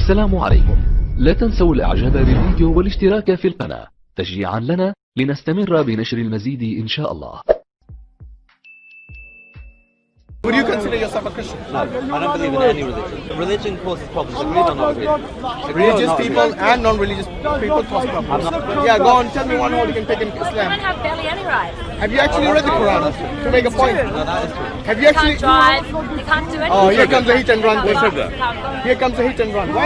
السلام عليكم. لا تنسوا الاعجاب بالفيديو والاشتراك في القناة تشجيعا لنا لنستمر بنشر المزيد ان شاء الله. Would you consider yourself a Christian? No, I don't believe in any religion. Religion causes problems. Agreed or not agreed? Religious people and non-religious people cause problems. Yeah, go on, tell me one hole you can pick in Islam. Women have barely any rights. Have you actually read the Quran to make a point? No, that is true. Have you They actually... can't drive. They can't do anything. Oh, here comes the hit and run. They can't go. Here comes the hit and run. Why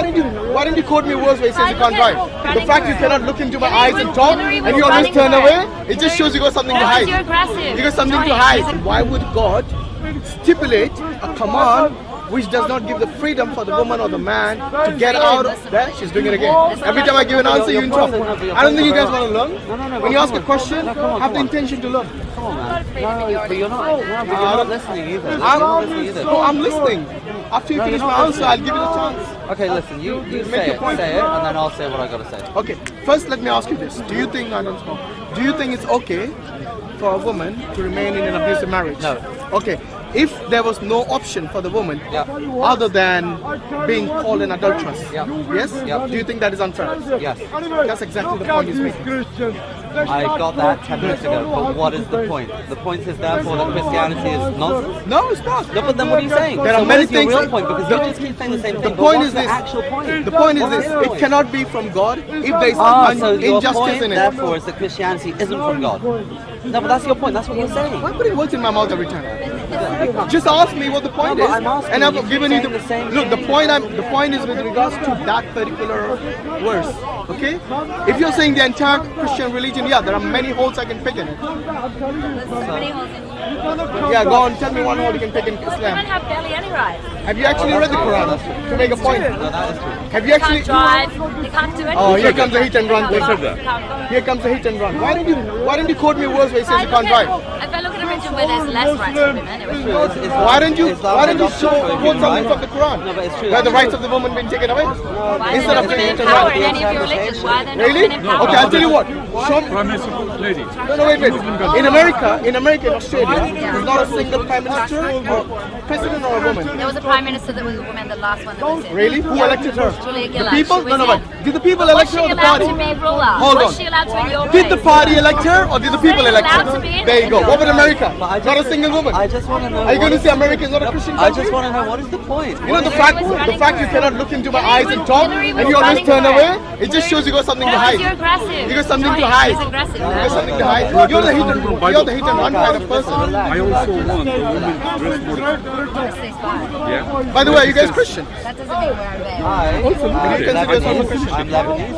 didn't you quote me a verse where it says you can't drive? The fact you cannot look into my eyes and talk and you always turn away, it just shows you got something to hide. You're aggressive. You got something to hide. Why would God stipulate a command which does not give the freedom for the woman or the man to get out of that? She's doing it again. Every time I give an answer, you interrupt. I don't think you guys want to learn. When you ask a question, have the intention to learn. Come on, man. No, but you're not listening either. No, I'm listening. After you finish my answer, I'll give you the chance. Okay, listen, you say it, and then I'll say what I gotta say. Okay, first let me ask you this. Do you think, I don't know, do you think it's okay for a woman to remain in an abusive marriage? No. Okay, if there was no option for the woman other than being called an adulteress, yes? Do you think that is unfair? Yes. That's exactly the point he's making. I got that 10 minutes ago, but what is the point? The point is therefore that Christianity is nonsense? No, it's not. No, but then what are you saying? There are so many what is your things. real point? Because you just keep saying the same thing. The point is the this. actual point? The point is this. It cannot be from God if there is So your injustice point, in it. therefore, is that Christianity isn't from God. No, but that's your point. That's what you're saying. Why putting words in my mouth every time? Just ask me what the point No, is, but I'm asking and you, I've you given keep you saying the same look. thing. The point is with regards to that particular verse. Okay, if you're saying the entire Christian religion, yeah, there are many holes I can pick in it. Yeah, go on, tell me one hole you can pick in Women Islam. have barely any rights. Have you actually read the Quran to make a point? No, that is true. Have you They actually? can't drive. They can't do anything. Oh, here comes the hit and run. They can't go. Here comes the hit and run. Why didn't you quote me a verse where it says you can't drive? If I look at a region where there's less rights for women, it was Why don't you quote something from the Quran? No, but it's true. Where the rights of the woman been taken away? why Instead of women saying in it power right. in any of your religions? Why are they not Really? women in power? Okay, I'll tell you what. Show me. Lady. No, wait. In America, in Australia, there's not a single prime minister or president or a woman. There was a prime minister that was a woman, the last one that was in. Really? Who elected her? Julia The Gillard. people? She No, was but in. did the people Was elect she her or the allowed party? to be ruler? Hold Was on. she allowed to be your Did the race? party elect her or did the people elect allowed to be her? in There you it. go. What about America? But I just- Not a single woman. I just want to know. Are you going to what say is- America is not a Christian I country? just want to know what is the point? You know the fact you cannot look into my eyes and talk Hillary and was you always running turn for away, it. it just shows you got something to No, hide. you're aggressive. You got something to No, hide. she's aggressive. You got something to hide. You're the hit and run kind of person. I also want a woman dress modest. Yeah. By the way, are you guys Christian? That doesn't mean we're in I, Would you consider yourself a Christian? I'm Lebanese,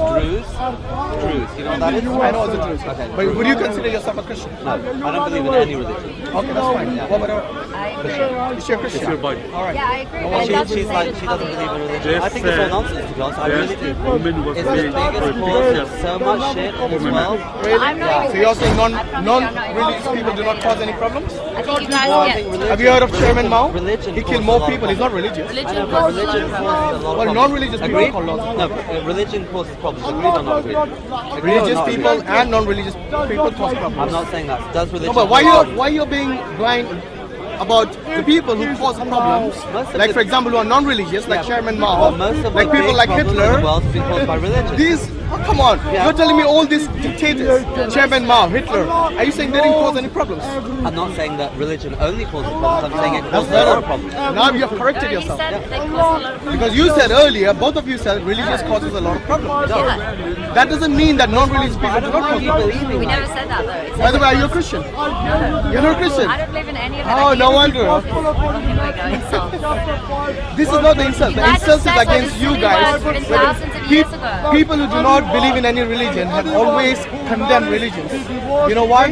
Druze. You know what that is? I know it's the truth. Okay. But would you consider yourself a Christian? No, I don't believe in any religion. Okay, that's fine. What about I agree. is she a Christian? It's your body. All right. Yeah, I agree. She's like, she doesn't believe in religion. I think it's all nonsense, to be honest. I really do. Woman was It's the made biggest for cause of peace. so much shit in this world. Really? I'm not So you're saying I promise you I'm not non-religious people do not cause any problems? I think you guys No, I get think religion. Have you heard of Chairman Mao? Religion He causes killed a more lot of people. He's not religious. I religion know, but causes a lot religion of causes problems. a lot of Well, problems. non-religious people Agreed? call laws. No, religion causes problems. Agreed or not agreed? Agreed or Religious not people agreed? and non-religious people cause problems. I'm not saying that. Does religion? No, but why you're being blind about the people who cause problems? Most of Like the- for example, who are non-religious, like Chairman Mao, Well, most of like the people big like problems in Hitler. the world have been caused by religion. These, come on, Yeah. you're telling me all these dictators, Chairman Mao, Hitler, are you saying they didn't cause any problems? I'm not saying that religion only causes problems. I'm saying it That's causes a lot better. of problems. Now you have corrected You yourself. said they cause a lot of problems. Because you said earlier, both of you said religious causes a lot of problems. That doesn't mean that non-religious people do not cause You problems. believe in We that? never said that though. It By the says way, are you a Christian? no. You're not a Christian. I don't believe in any of it. Oh, no wonder. Okay, there we go. Insult. This is not the insult. The guys insult is have said against those you silly guys. words written thousands of years ago. People who do not believe in any religion have always condemned religions. You know why?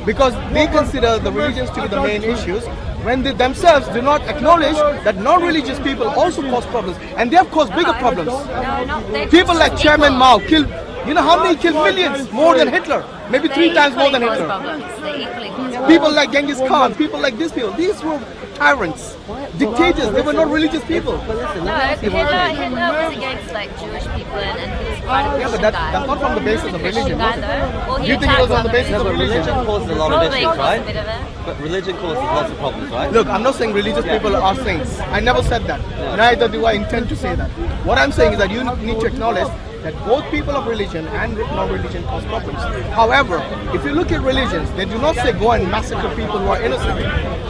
Because they consider the religions to be the main issues, when they themselves do not acknowledge that non-religious people also cause problems, and they have caused bigger problems. No, no. They People like people. Chairman Mao killed, you know how many killed millions? More than Hitler. Maybe They 3 times more equally than cause Hitler. problems. They equally cause problems. People like Genghis Khan, people like these people, these were tyrants, dictators, they were not religious people. But listen, No, let me ask you one thing. Hitler was against like Jewish people and he was quite a Christian Yeah, but guy. that's not from the basis of Christian religion. guy though. Well, he You think it was attacked on the basis others. of religion? Religion causes a lot of Probably issues, caused a right? bit of it. But religion causes lots of problems, right? Look, I'm not saying religious people are saints. I never said that. Neither do I intend to say that. What I'm saying is that you need to acknowledge that both people of religion and non-religion cause problems. However, if you look at religions, they do not say go and massacre people who are innocent.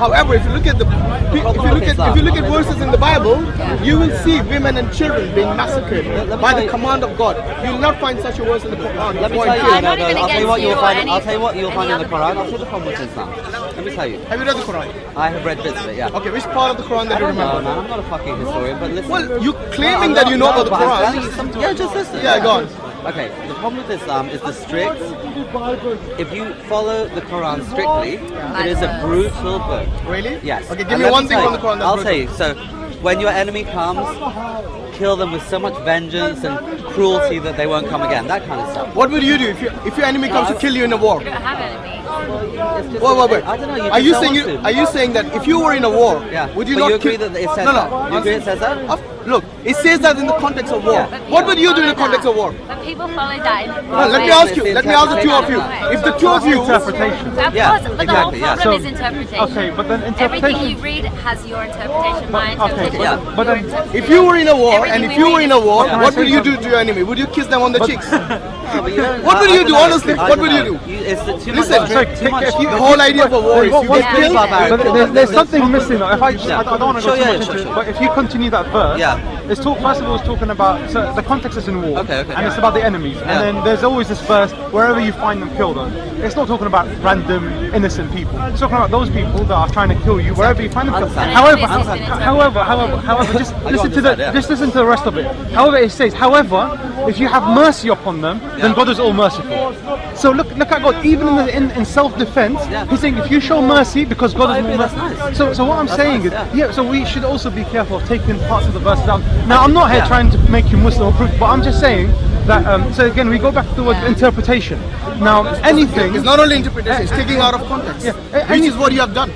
However, if you look at verses in the Bible, you will see women and children being massacred by the command of God. You will not find such a verse in the Quran. Let me tell you, I'm not even I'll tell you what against you'll you or find. any- I'll tell you what you'll find in the any Quran. other I'll tell you the problem with Islam. Let me tell you. Have you read the Quran? I have read bits of it. Yeah. Okay, which part of the Quran I that you don't know, remember? man. I'm not a fucking historian, but listen. Well, you claiming that you know about the but I'm Quran. telling you something. Yeah, just listen. Yeah, go on. Okay, the problem with Islam is the strict. If you follow the Quran strictly, it is a brutal book. Really? Yes. Okay, give And me let one thing tell from the Quran that's I'll tell you. So, when your enemy comes, kill them with so much vengeance and cruelty that they won't come again. That kind of stuff. What would you do if your enemy comes to kill you in a war? You don't have enemy. It's just Wait. I don't know. Are you saying that if you were in a war, Yeah. would you But not you agree kill? that it says No. that? You agree it says that? Look, it says that in the context of war. Yeah. What would you do in the context of war? But people follow that in No, let me ask you. Let me ask the two of you. If the two of you, Interpretation. So of Yeah, course, but the whole exactly, yeah. problem So- is interpretation. okay, but then Everything interpretation- you read has your interpretation, my interpretation. yeah. But your then- interpretation. if you were in a war, Everything and if we you read were in a is- war, Can I what say would you do something? to your enemy? Would you kiss them on the cheeks? No, but you don't- What would I you do, don't know. honestly? I What don't would you know. do? It's too Listen, much. Sorry, Too much. The whole idea of a war is you What- get killed. There's something missing. Though. If I just, I don't want to go Sure, too yeah, much sure, into sure. it, but if you continue that verse, Yeah. it's first of all, it's talking about, so the context is in war, Okay. and it's about the enemies, Yeah. and then there's always this verse, wherever you find them, kill them. It's not talking about random innocent people. It's talking about those people that are trying to kill you, wherever you find them. Kill. Understand. However, just I listen to understand, yeah. just listen to the rest of it. However, it says, however, if you have mercy upon them, then Yeah. God is all merciful. So look at God. Even in self-defense, Yeah. He's saying if you show mercy, because God I is agree, more that's merciful. nice. So what I'm That's saying nice, is, yeah. so we should also be careful of taking parts of the verses out. Now, I'm not here Yeah. trying to make you Muslim or proof, but I'm just saying that. So again, we go back to the word interpretation. Now, anything. It's not only interpretation, it's taking out of context. Which is what you have done.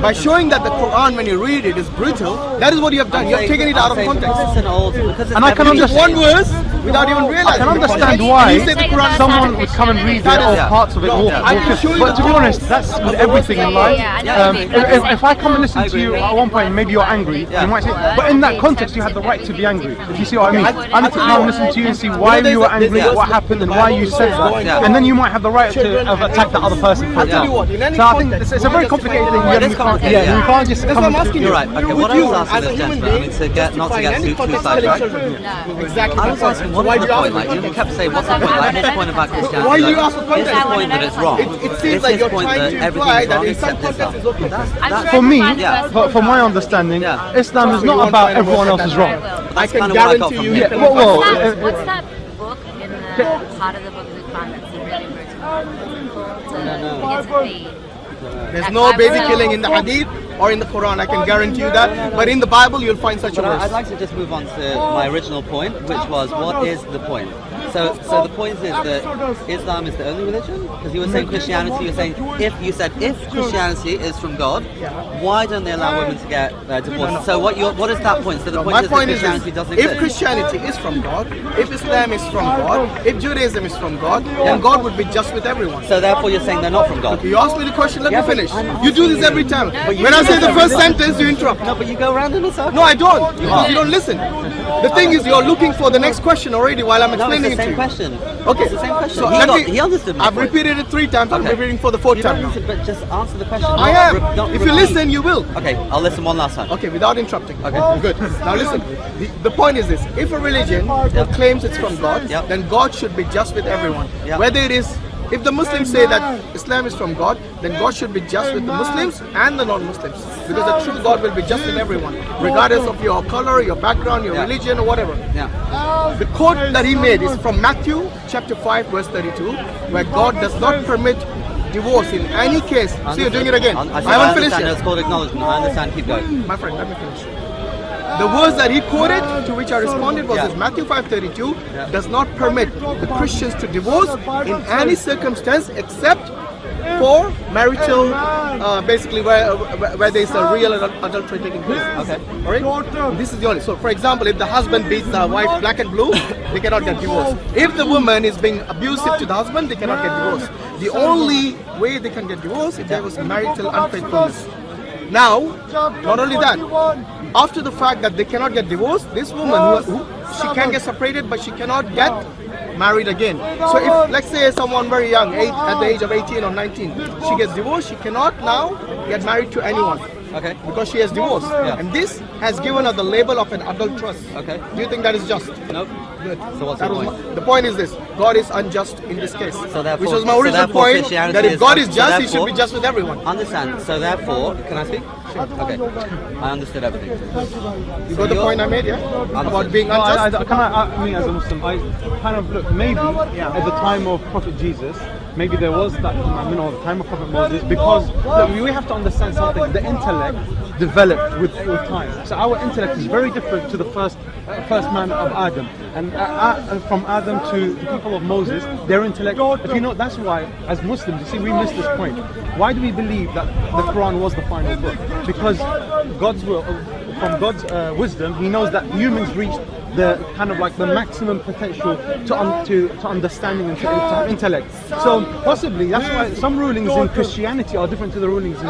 By showing that the Quran, when you read it, is brutal, that is what you have done. You have taken it out of context. Because it's an old, because it's And I can never been Just one changed. verse without even realizing. I can the understand context. why You say the Quran, someone would come and read That it is- or parts of it. No, Or, I can show you but to the be honest, that's with everything in Yeah, life. yeah, I know what you mean. If I come and listen I to you agree. at one point, maybe you're angry. Yeah. You might say, but in that context, you had the right to be angry. If you see what I mean, I need to come and listen to you and see why you were angry, what happened, and why you said that, Yeah. and then you might have the right to attack that other person. For I'll tell you example. what, in any So I think context, it's a very complicated thing. It is We can't, complicated, yeah, we yeah. can't just That's come. what I'm asking You're you. right. Okay, Would what I you, was asking as a this human gentleman, I being, mean, to get not to justify get any too context sidetracked. killing children? No. Exactly. I was asking, what Why is do the you point? ask Like, for you kept saying, what's the That's point? why I Like, his wanna point know about context. Christianity. Why do you like, ask for Is context? his I point that it's wrong? It seems Is like his you're point trying that to imply everything's that wrong in some except this context stuff? it's okay. I'm For me, Yeah. for my understanding, Yeah. Islam is So you not want about to find a everyone word else is that- wrong. I That's can kind of what I got guarantee from you. him. you can Well, find well, something. What's that book in the part of the book of the Quran that's really brutal? Begins with B. There's no baby killing in the hadith or in the Quran, I can guarantee you that. But in the Bible, you'll find such a But I'd verse. like to just move on to my original point, which was, what is the point? So the point is that Islam is the only religion? Because you were saying Christianity, you were saying if Christianity is from God, why don't they allow women to get divorced? So what is that point? So the My point is that point is Christianity this, doesn't if exist. Christianity is from God, if Islam is from God, if Judaism is from God, then God would be just with everyone. So therefore you're saying they're not from God. You ask me the question, let Yeah, me but finish. I'm You do this asking every you. time. But you When I do say the that first every time. sentence, you interrupt. No, but you go around in a circle. No, I don't. Because you don't listen. The thing is, you're looking for the next question already while I'm No, it's explaining the it to same you. question. Okay. It's the same question. So He understood my I've point. repeated it 3 times. I'm Okay. repeating for the 4th You time don't now. need to, but just answer the question. I not am. not If you repeat. listen, you will. Okay, I'll listen one last time. Okay, without interrupting. Okay. Good. Now listen. The point is this: if a religion claims it's from God, Yep. then God should be just with everyone. Yep. Whether it is, if the Muslims say that Islam is from God, then God should be just with the Muslims and the non-Muslims, because the true God will be just with everyone, regardless of your color, your background, your Yeah. religion, or whatever. Yeah. The quote that he made is from Matthew chapter 5 verse 32, where God does not permit divorce in any case. See, you're doing it again. I haven't finished understand. yet. It's called acknowledgement. I understand. Keep going. My friend, let me finish. The verse that he quoted, to which I responded, was this: Matthew 5:32 does not permit the Christians to divorce in any circumstance except for marital, basically where there is a real adultery taking place. Okay. All right. This is the only. So, for example, if the husband beats the wife black and blue, they cannot get divorced. If the woman is being abusive to the husband, they cannot get divorced. The only way they can get divorced if there was marital unfaithfulness. Now, not only that, after the fact that they cannot get divorced, this woman who she can get separated, but she cannot get married again. So if, let's say, someone very young, at the age of 18 or 19, she gets divorced, she cannot now get married to anyone. Okay. Because she has divorced. Yeah. And this has given her the label of an adulteress. Okay. Do you think that is just? Nope. Good. So what's That the was point? the point is this: God is unjust in this case. So therefore, which was my original point. Christianity That if God is so just, He should be just with everyone. Understand. So therefore, can I speak? Sure. Okay. I understood everything. You got the point I made, yeah? About being No, unjust. I mean, as a Muslim, I kind of look, maybe at the time of Prophet Jesus, maybe there was that, at the time of Prophet Moses, because look, we have to understand something. The intellect developed with time. So our intellect is very different to the first man of Adam, and from Adam to the people of Moses, their intellect. If you know, that's why as Muslims, you see, we miss this point. Why do we believe that the Quran was the final book? Because God's will, from God's wisdom, He knows that humans reached the kind of like the maximum potential to understanding and to intellect. So possibly that's why some rulings in Christianity are different to the rulings in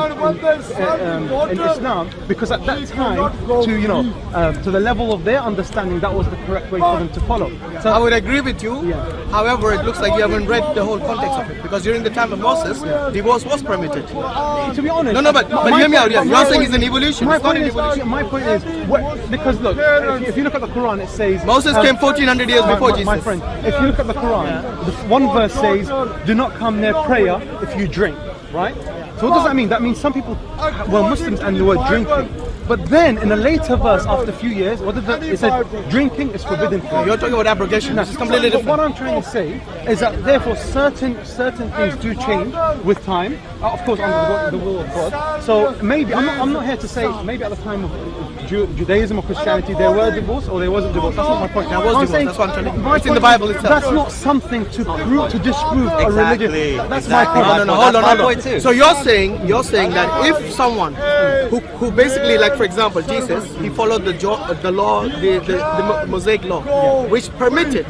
Islam, because at that time, to the level of their understanding, that was the correct way for them to follow. So I would agree with you. However, it looks like you haven't read the whole context of it, because during the time of Moses, divorce was permitted. To be honest, No, but hear me out. You're saying it's an evolution. It's not an evolution. My point is, because look, if you look at the Quran, it says Moses came 1400 years before Jesus. My friend, if you look at the Quran, the one verse says, "Do not come near prayer if you drink." Right? So what does that mean? That means some people were Muslims and they were drinking. But then in a later verse, after a few years, it said drinking is forbidden. You're talking about abrogation. This is completely different. What I'm trying to say is that therefore certain things do change with time, of course under the will of God. So maybe I'm not here to say maybe at the time of Judaism or Christianity there were divorce or there wasn't divorce. That's not my point. There was divorce. That's what I'm telling you. It's in the Bible itself. That's not something to disprove a religion. That's my point. No, hold on. So you're saying that if someone who basically, like for example Jesus, he followed the law, the Mosaic law, which permitted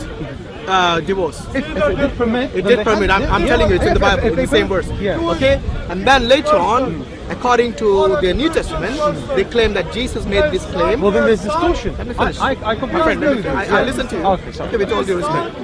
divorce. If it did permit, it did permit. I'm telling you, it's in the Bible, in the same verse. Okay, and then later on, according to the New Testament, they claim that Jesus made this claim. Well, then there's distortion. Let me finish. I completely agree with you. I listen to you. Okay, sorry. Okay, with all due respect.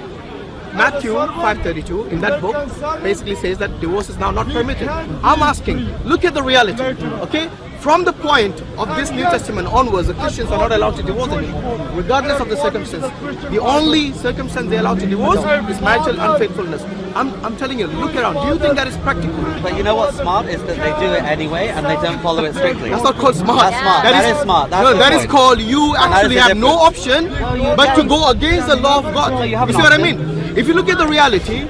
Matthew 5:32 in that book basically says that divorce is now not permitted. I'm asking, look at the reality, okay? From the point of this New Testament onwards, the Christians are not allowed to divorce anymore, regardless of the circumstance. The only circumstance they're allowed to divorce is marital unfaithfulness. I'm telling you, look around. Do you think that is practical? But you know what's smart is that they do it anyway and they don't follow it strictly. That's not called smart. That's smart. That is smart. That's no, the that point. is called you actually have no option but to go against the law of God. No, you have see an what I option. mean? If you look at the reality,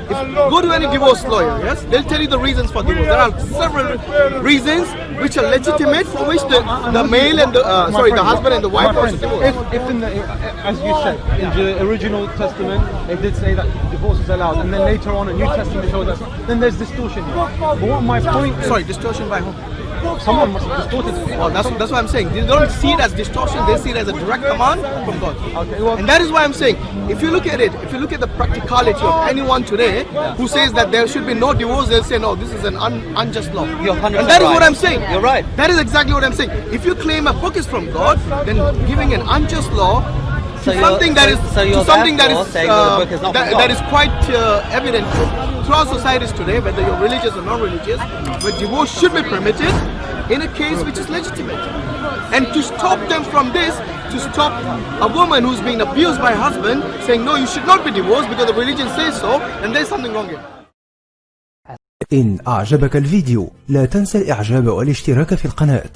go to any divorce lawyer, yes, they'll tell you the reasons for divorce. There are several reasons which are legitimate for which the male and the husband and the wife are divorced. If in the, as you said, in the original testament, it did say that divorce is allowed, and then later on, a New Testament shows us, then there's distortion here. But what my point is, sorry, distortion by whom? Someone must have distorted it. Oh, that's what I'm saying. They don't see it as distortion, they see it as a direct command from God. Okay, well, and that is why I'm saying, if you look at it, if you look at the practicality of anyone today who says that there should be no divorce, they'll say, no, this is an unjust law. You're 100% and that is right. what I'm saying. You're right. That is exactly what I'm saying. If you claim a book is from God, then giving an unjust law to something that is quite evident throughout societies today, whether you're religious or non-religious, where divorce should be permitted in a case which is legitimate. And to stop them from this, to stop a woman who's being abused by her husband saying, no, you should not be divorced because the religion says so, and there's something wrong here. إن أعجبك الفيديو لا تنسى الإعجاب والاشتراك في القناة.